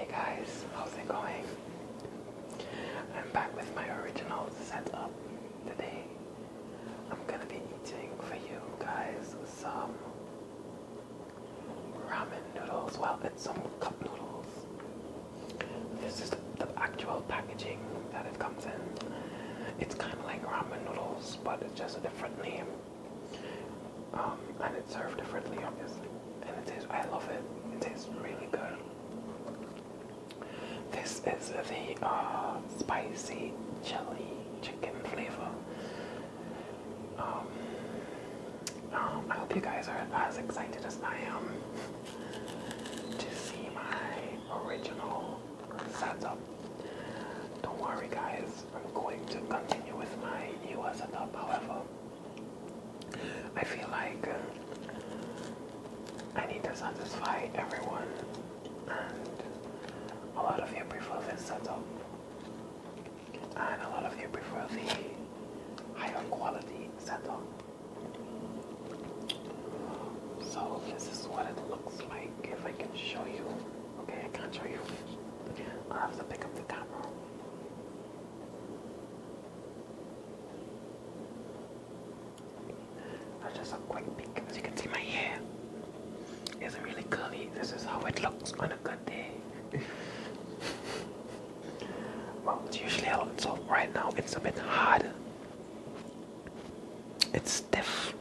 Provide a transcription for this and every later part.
Hey guys, how's it going? I'm back with my original setup. Today I'm gonna be eating for you guys some ramen noodles. Well, it's some cup noodles. This is the actual packaging that it comes in. It's kind of like ramen noodles, but it's just a different name. And it's served differently, obviously. And it tastes, I love it. It tastes really good. This is the spicy chili chicken flavor. I hope you guys are as excited as I am to see my original setup. Don't worry guys, I'm going to continue with my newer setup. However, I feel like I need to satisfy everyone, and a lot of you prefer this setup, and a lot of you prefer the higher quality setup. So this is what it looks like, if I can show you. Okay, I can't show you. I'll have to pick up the camera. That's just a quick peek. As you can see, my hair isn't really curly. This is how it looks on a good day. Well, it's usually a lot, so right now it's a bit hard. It's stiff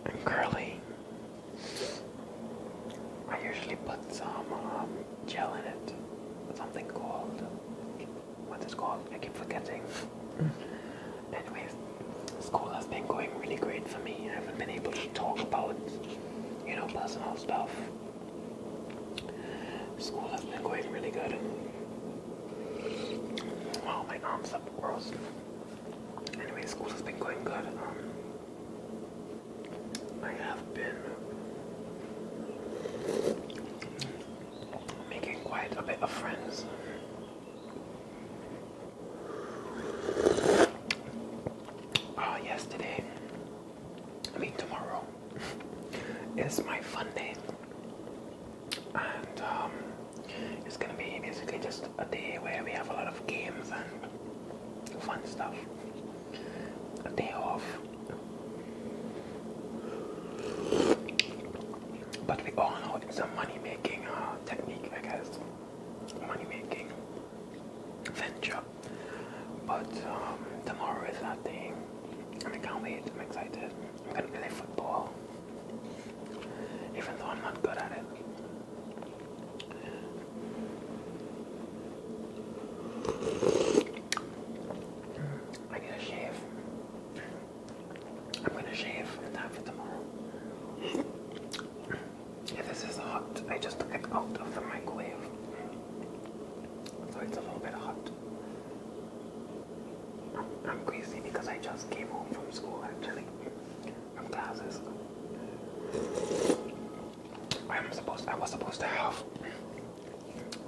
and curly. I usually put some gel in it. Something called, what is it called? I keep forgetting. Anyways, school has been going really great for me. I haven't been able to talk about, personal stuff. School has been going really good. Wow, my arms are gross. Anyway, school has been going good. I have been making quite a bit of friends. Tomorrow is my fun day. And it's gonna be basically just a day where we have a lot of games and fun stuff. A day off. But we all know it's a money-making technique, I guess. Money-making venture. But tomorrow is that day. And I can't wait. I'm excited. I'm gonna play football. Even though I'm not good at it. I need a shave. I'm gonna shave in time for tomorrow. Yeah, this is hot. I just took it out of the microwave. So it's a little bit hot. I'm crazy because I just came home from school, actually. From classes. I was supposed to have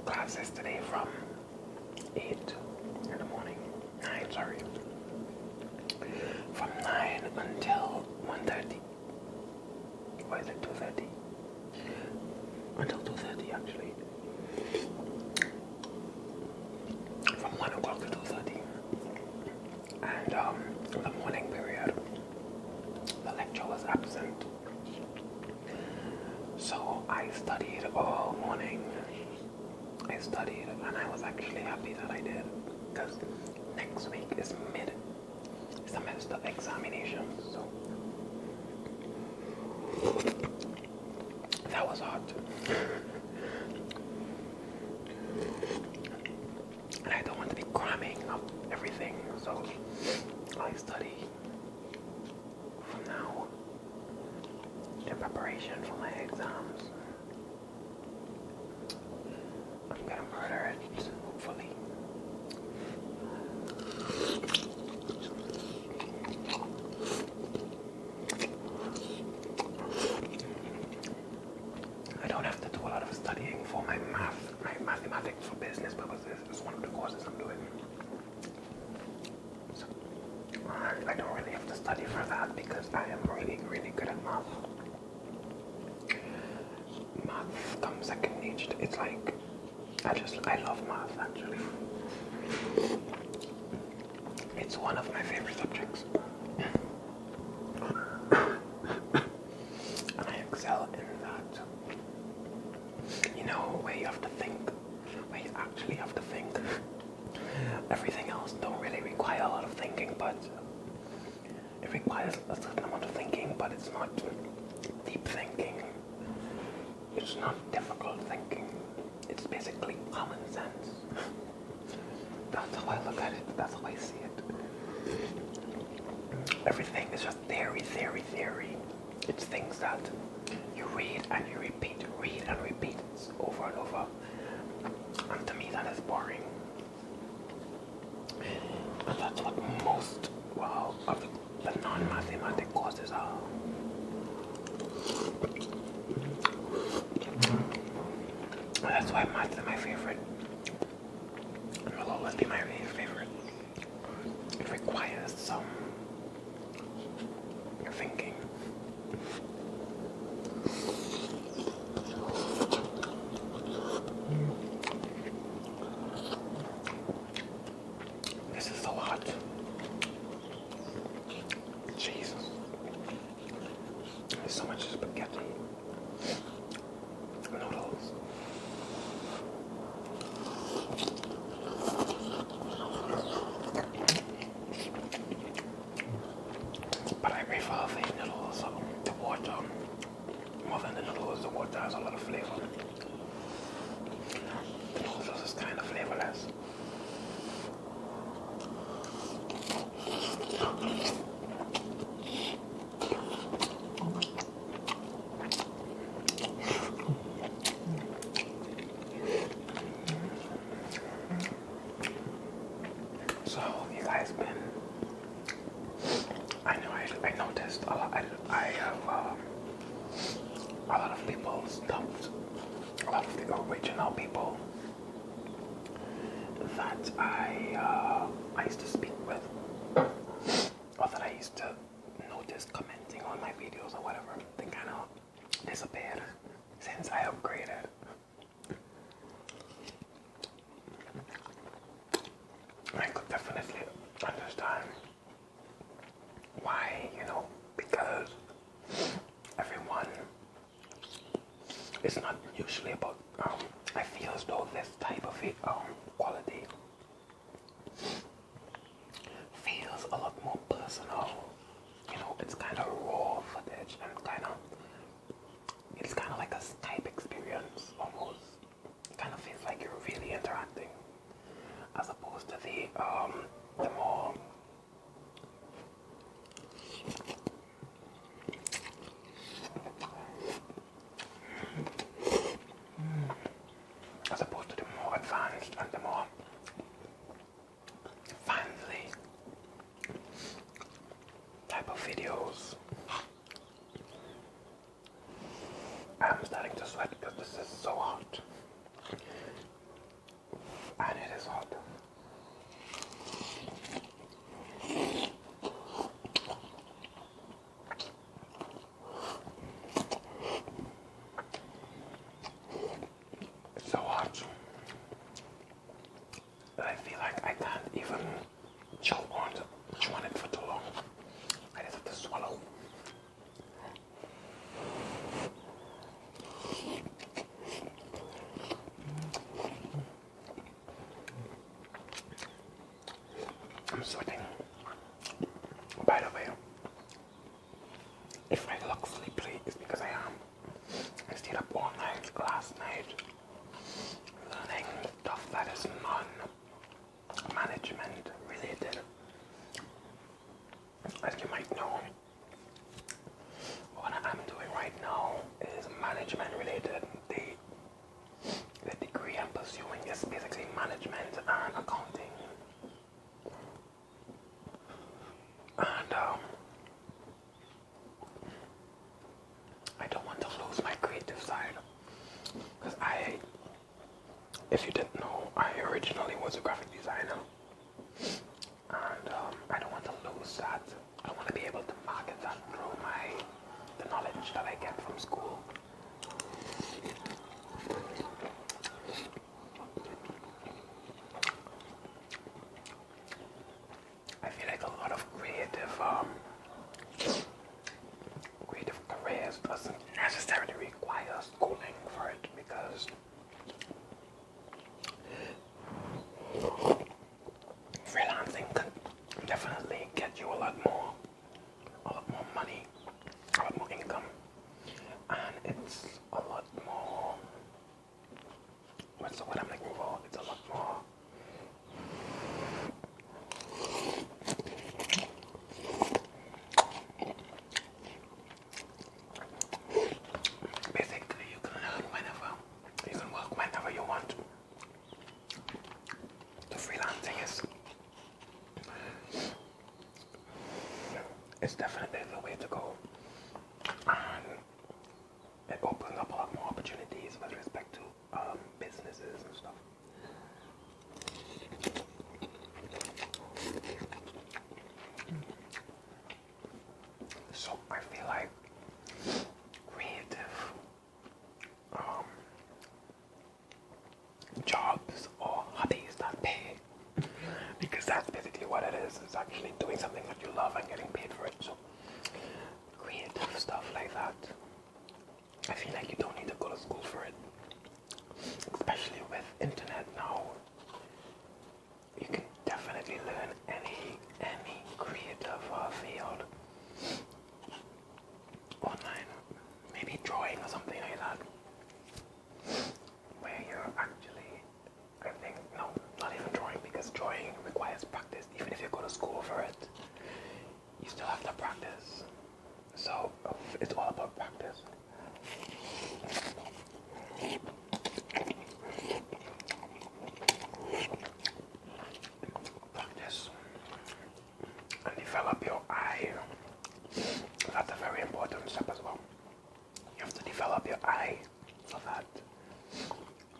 classes today from 8 in the morning. 9, sorry. From 9 until 1:30. Or is it 2:30? Until 2:30 actually. From 1 o'clock to 2:30. And the morning period, the lecture was absent. So I studied all morning. I studied, and I was actually happy that I did, because next week is mid-semester examinations. So that was hot. And I don't want to be cramming up everything, so I study from now in preparation for my exams. I'm gonna murder it, hopefully. I don't have to do a lot of studying for my mathematics for business purposes. It's one of the courses I'm doing. So I don't really have to study for that because I am really, really good at math. Math comes second nature. It's like I love math actually. It's one of my favorite subjects. And I excel in that. You know, where you have to think, where you actually have to think. Everything else don't really require a lot of thinking, but it requires a certain amount of thinking, but it's not deep thinking. It's not difficult thinking. It's basically common sense. That's how I look at it. That's how I see it. Everything is just theory, theory, theory. It's things that you read and you repeat over and over. And to me that is boring. And that's what most, well, of the non-mathematic courses are. And that's why math is my favorite. It will always be my favorite. It requires some thinking. This is so hot. Jesus. There's so much spaghetti. Noodles. But I prefer the noodles, the water. More than the noodles, the water has a lot of flavor. The noodles is kind of flavorless. So how have you guys been? I know I noticed a lot. I have a lot of people stopped. A lot of the original people that I used to speak with, or that I used to notice commenting on my videos or whatever, they kind of disappeared since I upgraded. I could definitely understand why, you know, because everyone is not usually about, I feel as though this type of quality feels a lot more personal. You know, it's kind of raw footage and it's kind of like a Skype experience almost. It kind of feels like you're really interacting, as opposed to the more advanced and the more fancy type of videos. I'm starting to sweat because this is so hot. And it is hot. It's so hot that I feel like I can't even chew on it for too long. I just have to swallow. I'm sweating. By the way, if I look sleepy, it's because I am. I stayed up all night last night learning stuff that is non-management related. As you might know, what I'm doing right now is management related. The degree I'm pursuing is basically management and accounting. And I don't want to lose my creative side, because if you didn't know, I originally was a graphic designer, and I don't want to lose that. I want to be able to market that through the knowledge that I get from school. necessarily require schooling for it because freelancing can definitely get you a lot more money, a lot more income, and it's a lot more. What's the word I'm looking for? It's a lot more. Basically, you can learn whenever, you can work whenever you want. The freelancing is definitely the way to go, and it opens up a lot more opportunities with respect to businesses and stuff. So I feel like creative jobs or hobbies that pay, because that's basically what it is. It's actually doing something that you love and getting paid for it. So creative stuff like that, I feel like you don't need to go to school for it, especially with internet now. You can definitely learn any creative field online. Maybe drawing or something like that, where you're actually, I think, no, not even drawing, because drawing requires practice. Even if you go to school for it, you still have to practice. So it's all about practice. Practice and develop your eye. That's a very important step as well. You have to develop your eye so that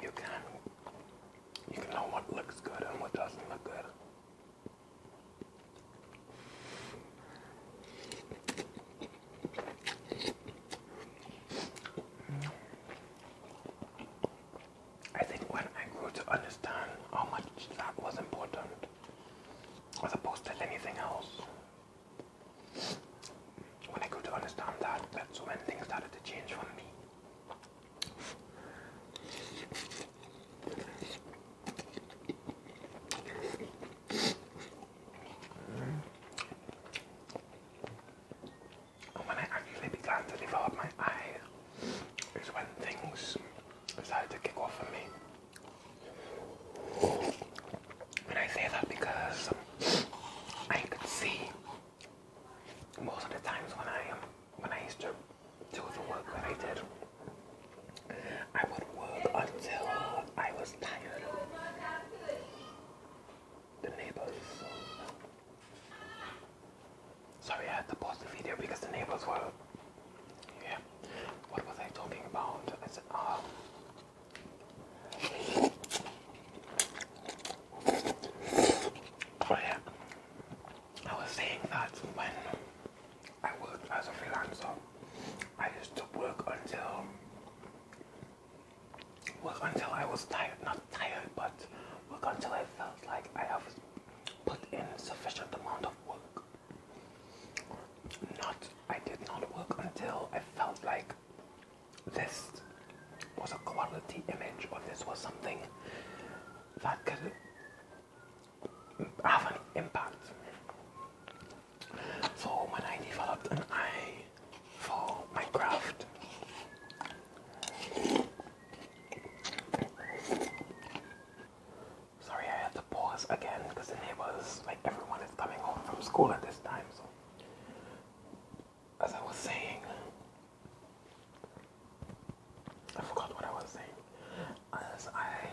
you can know what looks good and what doesn't look good. I think when I grew to understand how much that was important, as opposed to anything else, when I grew to understand that, that's when things started to change for me. And when I actually began to develop my eye, is when things decided to kick off for me. And I say that because I could see most of the times when I used to do the work that I did, I would work until I was tired. The neighbors. Sorry, I had to pause the video because the neighbors were. Yeah. What was I talking about? I said, oh yeah. I was saying that when I worked as a freelancer, I used to work until I was tired. Not tired, but work until I felt like I have put in sufficient amount of work. I did not work until I felt like this was a quality image, or this was something that could have an impact. So when I developed an eye for my craft, sorry, I had to pause again because the neighbors, like everyone is coming home from school at this time. So as I was saying, I forgot what I was saying. As I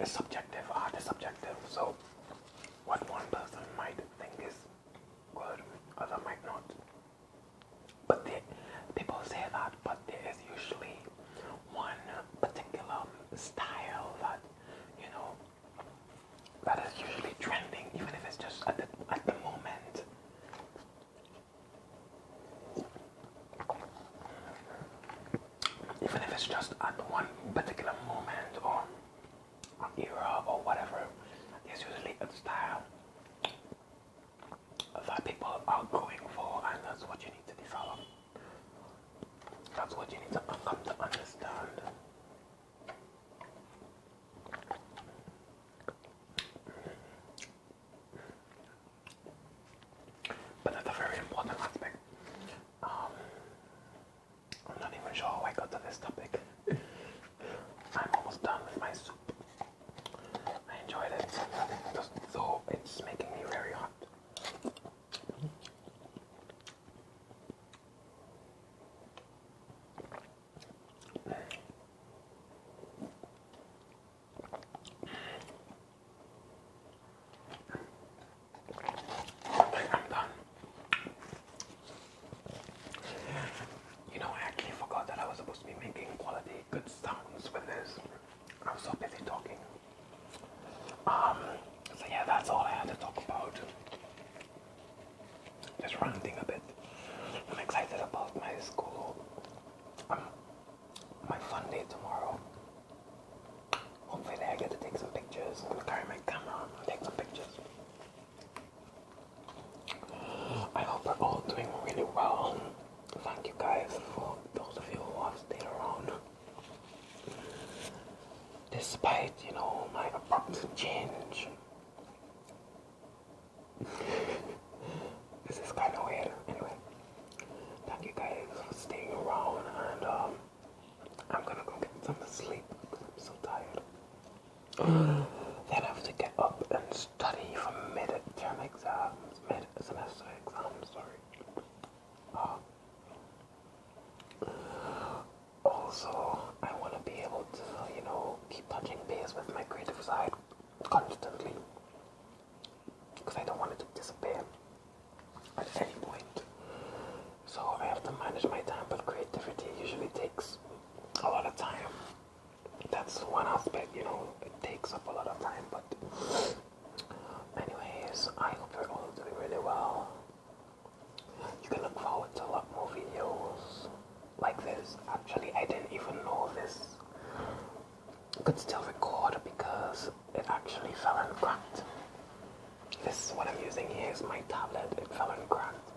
it's subjective. Art is subjective. So what one person might think is good, other might not. But people say that, but there is usually one particular style that, you know, that is usually trending, even if it's just at the moment. Even if it's just at one particular moment or era or whatever, there's usually a style that people are going for, and that's what you need to develop. That's what you need to come to understand. But that's a very important aspect. I'm not even sure how I got to this topic. I'm almost done with my soup. I enjoyed it, just though it's making me very hot. I'm done. You know, I actually forgot that I was supposed to be making quality good sounds with this. I was so busy talking. So yeah, that's all I had to talk about. Just ranting a bit. I'm excited about my school. My fun day tomorrow. Hopefully I get to take some pictures. I'm gonna carry my camera and take some pictures. I hope we're all doing really well. Thank you guys for those of you who have stayed around. Despite, you know, my abrupt change. This is kind of weird. Anyway, thank you guys for staying around, and I'm gonna go get some sleep because I'm so tired. Then I have to get up and study for mid-term exams, mid-semester exams, sorry. Also, I want to be able to, you know, keep touching base with my creative side constantly, because I don't want it to disappear at any point. So I have to manage my time, but creativity usually takes a lot of time. That's one aspect, you know, it takes up a lot of time, but anyways, I hope you're all doing really well. You can look forward to a lot more videos like this. Actually, I didn't even know this could still record because it actually fell and cracked. This, what I'm using here, is my tablet. It fell and cracked.